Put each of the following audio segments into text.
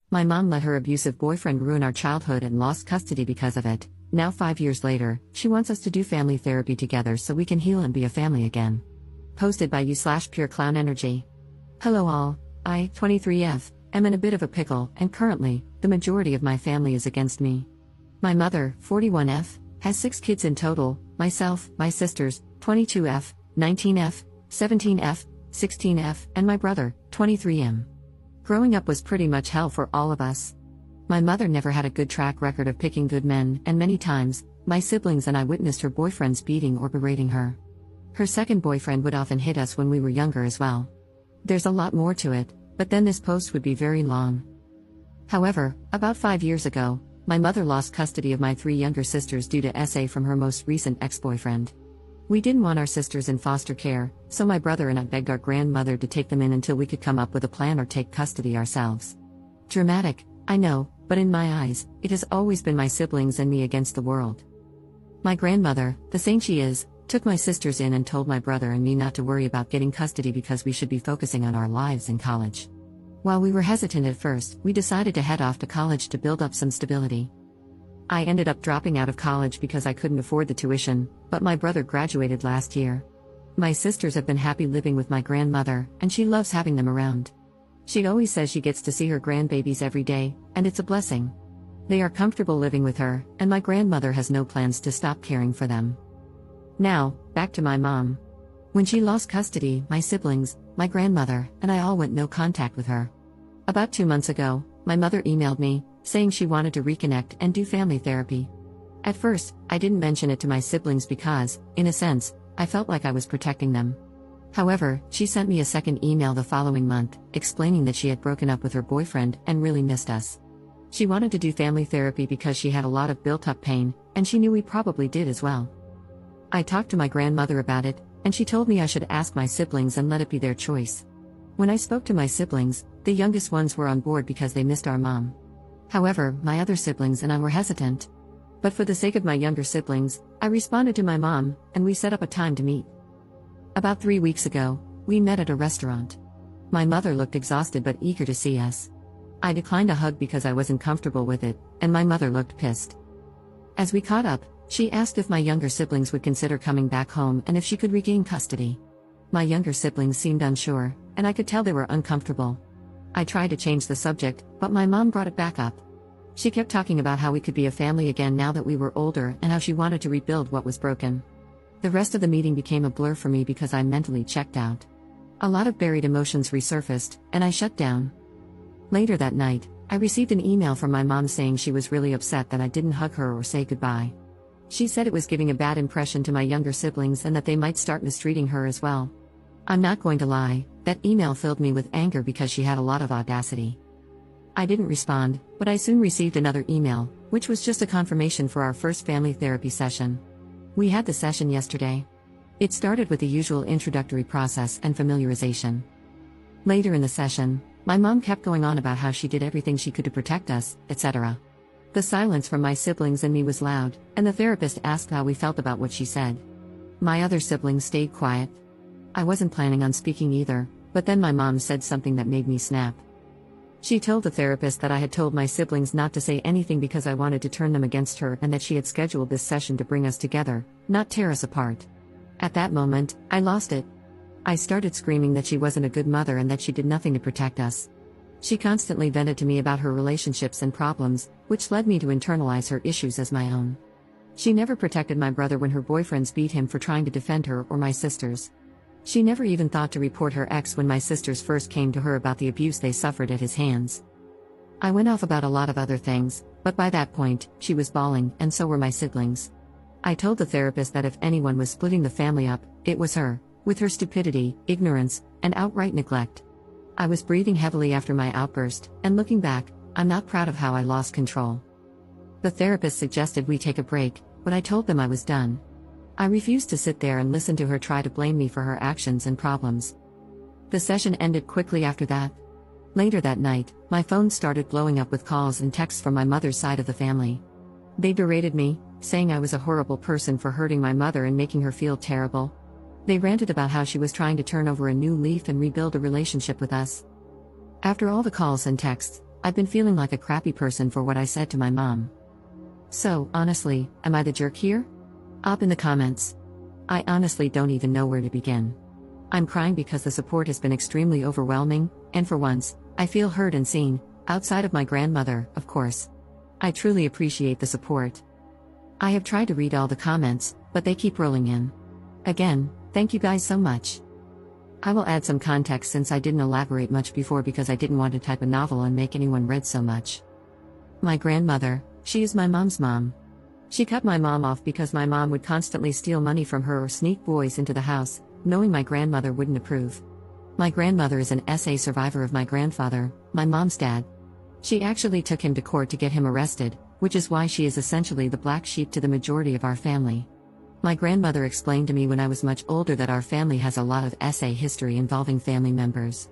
My mom let her abusive boyfriend ruin our childhood and lost custody because of it. Now 5 years later, she wants us to do family therapy together so we can heal and be a family again. Posted by you/Pure Clown Energy. Hello all, I, 23F, am in a bit of a pickle, and currently, the majority of my family is against me. My mother, 41F, has 6 kids in total, myself, my sisters, 22F, 19F, 17F, 16F, and my brother, 23M. Growing up was pretty much hell for all of us. My mother never had a good track record of picking good men, and many times, my siblings and I witnessed her boyfriends beating or berating her. Her second boyfriend would often hit us when we were younger as well. There's a lot more to it, but then this post would be very long. However, about 5 years ago, my mother lost custody of my 3 younger sisters due to SA from her most recent ex-boyfriend. We didn't want our sisters in foster care, so my brother and I begged our grandmother to take them in until we could come up with a plan or take custody ourselves. Dramatic, I know, but in my eyes, it has always been my siblings and me against the world. My grandmother, the saint she is, took my sisters in and told my brother and me not to worry about getting custody because we should be focusing on our lives in college. While we were hesitant at first, we decided to head off to college to build up some stability. I ended up dropping out of college because I couldn't afford the tuition, but my brother graduated last year. My sisters have been happy living with my grandmother, and she loves having them around. She always says she gets to see her grandbabies every day, and it's a blessing. They are comfortable living with her, and my grandmother has no plans to stop caring for them. Now, back to my mom. When she lost custody, my siblings, my grandmother, and I all went no contact with her. About 2 months ago, my mother emailed me, saying she wanted to reconnect and do family therapy. At first, I didn't mention it to my siblings because, in a sense, I felt like I was protecting them. However, she sent me a second email the following month, explaining that she had broken up with her boyfriend and really missed us. She wanted to do family therapy because she had a lot of built-up pain, and she knew we probably did as well. I talked to my grandmother about it, and she told me I should ask my siblings and let it be their choice. When I spoke to my siblings, the youngest ones were on board because they missed our mom. However, my other siblings and I were hesitant. But for the sake of my younger siblings, I responded to my mom, and we set up a time to meet. About 3 weeks ago, we met at a restaurant. My mother looked exhausted but eager to see us. I declined a hug because I wasn't comfortable with it, and my mother looked pissed. As we caught up, she asked if my younger siblings would consider coming back home and if she could regain custody. My younger siblings seemed unsure, and I could tell they were uncomfortable. I tried to change the subject, but my mom brought it back up. She kept talking about how we could be a family again now that we were older and how she wanted to rebuild what was broken. The rest of the meeting became a blur for me because I mentally checked out. A lot of buried emotions resurfaced, and I shut down. Later that night, I received an email from my mom saying she was really upset that I didn't hug her or say goodbye. She said it was giving a bad impression to my younger siblings and that they might start mistreating her as well. I'm not going to lie, that email filled me with anger because she had a lot of audacity. I didn't respond, but I soon received another email, which was just a confirmation for our first family therapy session. We had the session yesterday. It started with the usual introductory process and familiarization. Later in the session, my mom kept going on about how she did everything she could to protect us, etc. The silence from my siblings and me was loud, and the therapist asked how we felt about what she said. My other siblings stayed quiet. I wasn't planning on speaking either, but then my mom said something that made me snap. She told the therapist that I had told my siblings not to say anything because I wanted to turn them against her and that she had scheduled this session to bring us together, not tear us apart. At that moment, I lost it. I started screaming that she wasn't a good mother and that she did nothing to protect us. She constantly vented to me about her relationships and problems, which led me to internalize her issues as my own. She never protected my brother when her boyfriends beat him for trying to defend her or my sisters. She never even thought to report her ex when my sisters first came to her about the abuse they suffered at his hands. I went off about a lot of other things, but by that point, she was bawling, and so were my siblings. I told the therapist that if anyone was splitting the family up, it was her, with her stupidity, ignorance, and outright neglect. I was breathing heavily after my outburst, and looking back, I'm not proud of how I lost control. The therapist suggested we take a break, but I told them I was done. I refused to sit there and listen to her try to blame me for her actions and problems. The session ended quickly after that. Later that night, my phone started blowing up with calls and texts from my mother's side of the family. They berated me, saying I was a horrible person for hurting my mother and making her feel terrible. They ranted about how she was trying to turn over a new leaf and rebuild a relationship with us. After all the calls and texts, I've been feeling like a crappy person for what I said to my mom. So, honestly, am I the jerk here? Up in the comments. I honestly don't even know where to begin. I'm crying because the support has been extremely overwhelming, and for once, I feel heard and seen, outside of my grandmother, of course. I truly appreciate the support. I have tried to read all the comments, but they keep rolling in. Again, thank you guys so much. I will add some context since I didn't elaborate much before because I didn't want to type a novel and make anyone read so much. My grandmother, she is my mom's mom. She cut my mom off because my mom would constantly steal money from her or sneak boys into the house, knowing my grandmother wouldn't approve. My grandmother is an SA survivor of my grandfather, my mom's dad. She actually took him to court to get him arrested, which is why she is essentially the black sheep to the majority of our family. My grandmother explained to me when I was much older that our family has a lot of SA history involving family members.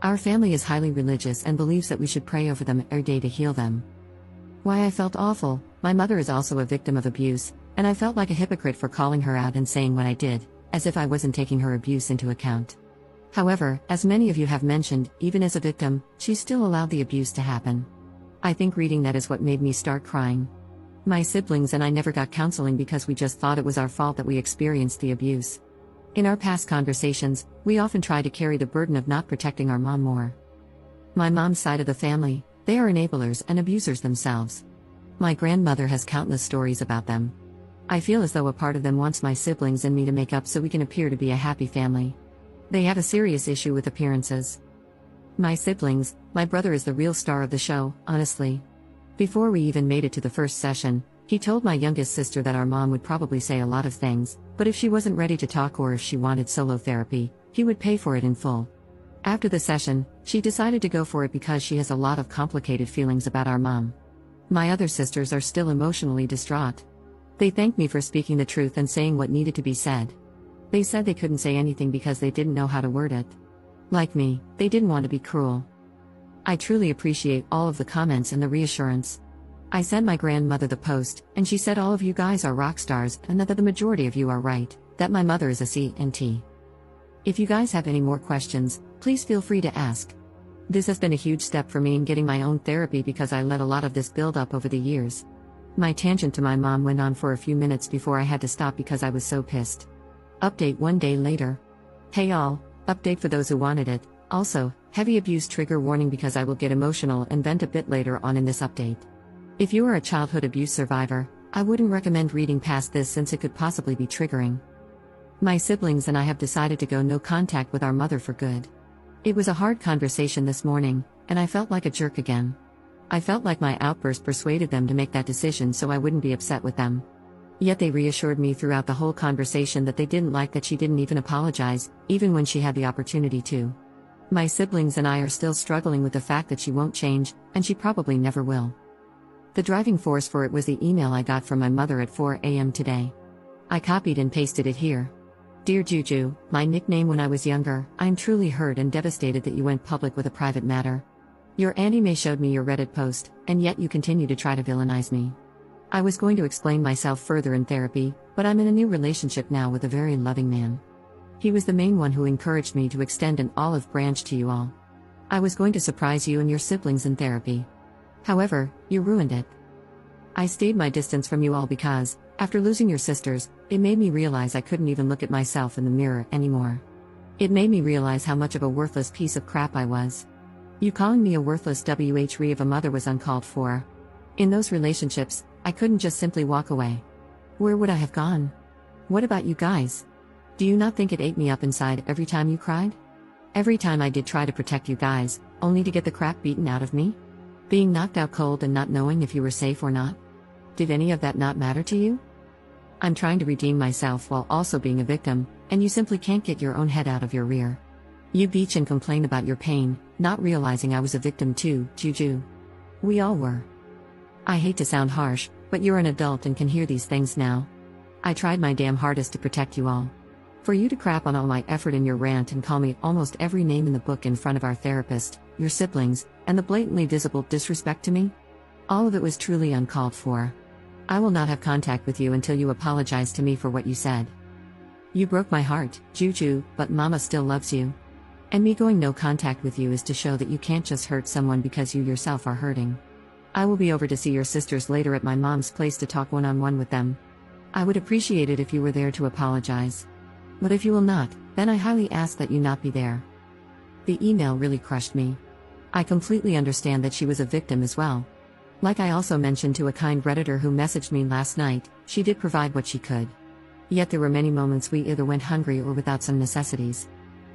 Our family is highly religious and believes that we should pray over them every day to heal them. Why I felt awful, my mother is also a victim of abuse, and I felt like a hypocrite for calling her out and saying what I did, as if I wasn't taking her abuse into account. However, as many of you have mentioned, even as a victim, she still allowed the abuse to happen. I think reading that is what made me start crying. My siblings and I never got counseling because we just thought it was our fault that we experienced the abuse. In our past conversations, we often try to carry the burden of not protecting our mom more. My mom's side of the family, they are enablers and abusers themselves. My grandmother has countless stories about them. I feel as though a part of them wants my siblings and me to make up so we can appear to be a happy family. They have a serious issue with appearances. My siblings, my brother is the real star of the show, honestly. Before we even made it to the first session, he told my youngest sister that our mom would probably say a lot of things, but if she wasn't ready to talk or if she wanted solo therapy, he would pay for it in full. After the session, she decided to go for it because she has a lot of complicated feelings about our mom. My other sisters are still emotionally distraught. They thanked me for speaking the truth and saying what needed to be said. They said they couldn't say anything because they didn't know how to word it. Like me, they didn't want to be cruel. I truly appreciate all of the comments and the reassurance. I sent my grandmother the post, and she said all of you guys are rock stars and that the majority of you are right, that my mother is a C&T. If you guys have any more questions, please feel free to ask. This has been a huge step for me in getting my own therapy because I let a lot of this build up over the years. My tangent to my mom went on for a few minutes before I had to stop because I was so pissed. Update 1 day later. Hey all, update for those who wanted it. Also, heavy abuse trigger warning because I will get emotional and vent a bit later on in this update. If you are a childhood abuse survivor, I wouldn't recommend reading past this since it could possibly be triggering. My siblings and I have decided to go no contact with our mother for good. It was a hard conversation this morning, and I felt like a jerk again. I felt like my outburst persuaded them to make that decision so I wouldn't be upset with them. Yet they reassured me throughout the whole conversation that they didn't like that she didn't even apologize, even when she had the opportunity to. My siblings and I are still struggling with the fact that she won't change, and she probably never will. The driving force for it was the email I got from my mother at 4 a.m. today. I copied and pasted it here. Dear Juju, my nickname when I was younger, I am truly hurt and devastated that you went public with a private matter. Your Auntie May showed me your Reddit post, and yet you continue to try to villainize me. I was going to explain myself further in therapy, but I'm in a new relationship now with a very loving man. He was the main one who encouraged me to extend an olive branch to you all. I was going to surprise you and your siblings in therapy. However, you ruined it. I stayed my distance from you all because, after losing your sisters, it made me realize I couldn't even look at myself in the mirror anymore. It made me realize how much of a worthless piece of crap I was. You calling me a worthless WHRE of a mother was uncalled for. In those relationships, I couldn't just simply walk away. Where would I have gone? What about you guys? Do you not think it ate me up inside every time you cried? Every time I did try to protect you guys, only to get the crap beaten out of me? Being knocked out cold and not knowing if you were safe or not? Did any of that not matter to you? I'm trying to redeem myself while also being a victim, and you simply can't get your own head out of your rear. You bitch and complain about your pain, not realizing I was a victim too, Juju. We all were. I hate to sound harsh, but you're an adult and can hear these things now. I tried my damn hardest to protect you all. For you to crap on all my effort in your rant and call me almost every name in the book in front of our therapist, your siblings, and the blatantly visible disrespect to me? All of it was truly uncalled for. I will not have contact with you until you apologize to me for what you said. You broke my heart, Juju, but Mama still loves you. And me going no contact with you is to show that you can't just hurt someone because you yourself are hurting. I will be over to see your sisters later at my mom's place to talk one-on-one with them. I would appreciate it if you were there to apologize. But if you will not, then I highly ask that you not be there. The email really crushed me. I completely understand that she was a victim as well. Like I also mentioned to a kind Redditor who messaged me last night, she did provide what she could. Yet there were many moments we either went hungry or without some necessities.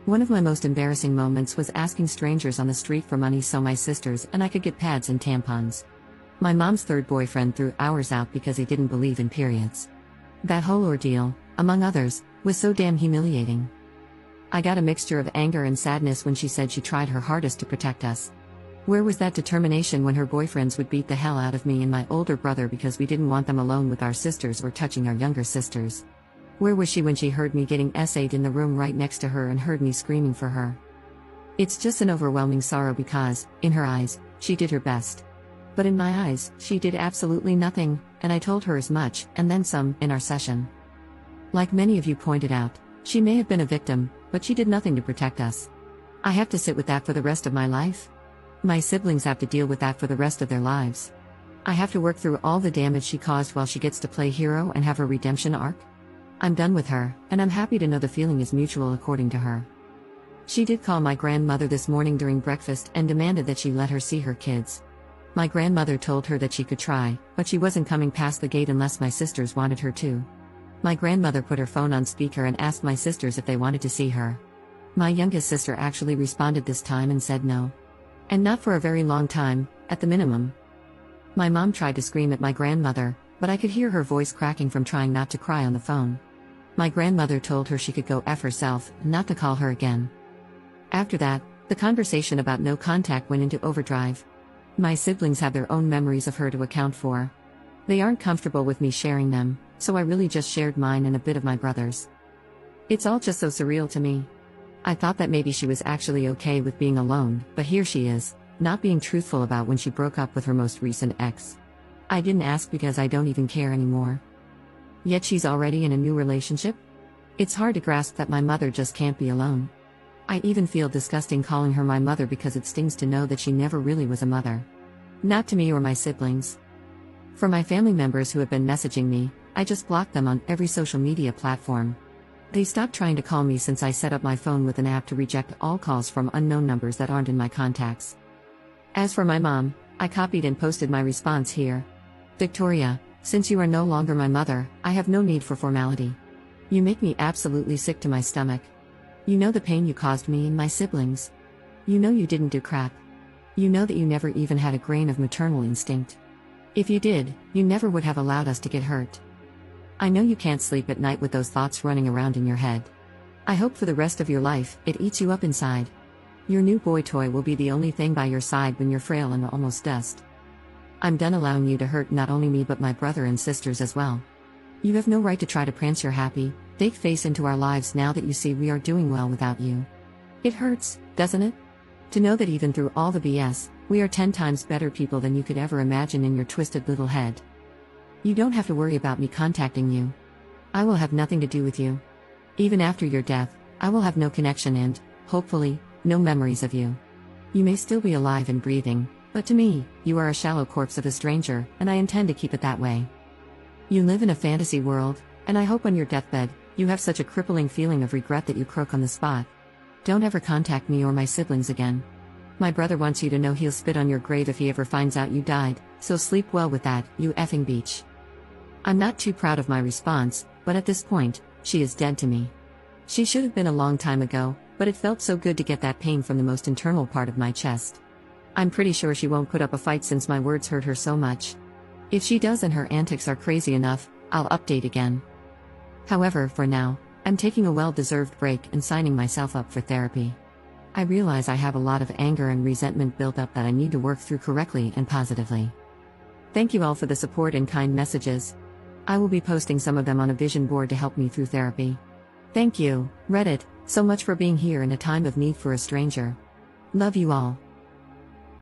One of my most embarrassing moments was asking strangers on the street for money so my sisters and I could get pads and tampons. My mom's third boyfriend threw ours out because he didn't believe in periods. That whole ordeal, among others, was so damn humiliating. I got a mixture of anger and sadness when she said she tried her hardest to protect us. Where was that determination when her boyfriends would beat the hell out of me and my older brother because we didn't want them alone with our sisters or touching our younger sisters? Where was she when she heard me getting essayed in the room right next to her and heard me screaming for her? It's just an overwhelming sorrow because, in her eyes, she did her best. But in my eyes, she did absolutely nothing, and I told her as much, and then some, in our session. Like many of you pointed out, she may have been a victim, but she did nothing to protect us. I have to sit with that for the rest of my life? My siblings have to deal with that for the rest of their lives. I have to work through all the damage she caused while she gets to play hero and have her redemption arc? I'm done with her, and I'm happy to know the feeling is mutual according to her. She did call my grandmother this morning during breakfast and demanded that she let her see her kids. My grandmother told her that she could try, but she wasn't coming past the gate unless my sisters wanted her to. My grandmother put her phone on speaker and asked my sisters if they wanted to see her. My youngest sister actually responded this time and said no. And not for a very long time, at the minimum. My mom tried to scream at my grandmother, but I could hear her voice cracking from trying not to cry on the phone. My grandmother told her she could go F herself, not to call her again. After that, the conversation about no contact went into overdrive. My siblings have their own memories of her to account for. They aren't comfortable with me sharing them, so I really just shared mine and a bit of my brother's. It's all just so surreal to me. I thought that maybe she was actually okay with being alone, but here she is, not being truthful about when she broke up with her most recent ex. I didn't ask because I don't even care anymore. Yet she's already in a new relationship? It's hard to grasp that my mother just can't be alone. I even feel disgusting calling her my mother because it stings to know that she never really was a mother. Not to me or my siblings. For my family members who have been messaging me, I just blocked them on every social media platform. They stopped trying to call me since I set up my phone with an app to reject all calls from unknown numbers that aren't in my contacts. As for my mom, I copied and posted my response here. Victoria, since you are no longer my mother, I have no need for formality. You make me absolutely sick to my stomach. You know the pain you caused me and my siblings. You know you didn't do crap. You know that you never even had a grain of maternal instinct. If you did, you never would have allowed us to get hurt. I know you can't sleep at night with those thoughts running around in your head. I hope for the rest of your life, it eats you up inside. Your new boy toy will be the only thing by your side when you're frail and almost dust. I'm done allowing you to hurt not only me but my brother and sisters as well. You have no right to try to prance your happy, fake face into our lives now that you see we are doing well without you. It hurts, doesn't it? To know that even through all the BS, we are 10 times better people than you could ever imagine in your twisted little head. You don't have to worry about me contacting you. I will have nothing to do with you. Even after your death, I will have no connection and, hopefully, no memories of you. You may still be alive and breathing, but to me, you are a shallow corpse of a stranger, and I intend to keep it that way. You live in a fantasy world, and I hope on your deathbed, you have such a crippling feeling of regret that you croak on the spot. Don't ever contact me or my siblings again. My brother wants you to know he'll spit on your grave if he ever finds out you died, so sleep well with that, you effing beach. I'm not too proud of my response, but at this point, she is dead to me. She should have been a long time ago, but it felt so good to get that pain from the most internal part of my chest. I'm pretty sure she won't put up a fight since my words hurt her so much. If she does and her antics are crazy enough, I'll update again. However, for now, I'm taking a well-deserved break and signing myself up for therapy. I realize I have a lot of anger and resentment built up that I need to work through correctly and positively. Thank you all for the support and kind messages. I will be posting some of them on a vision board to help me through therapy. Thank you, Reddit, so much for being here in a time of need for a stranger. Love you all.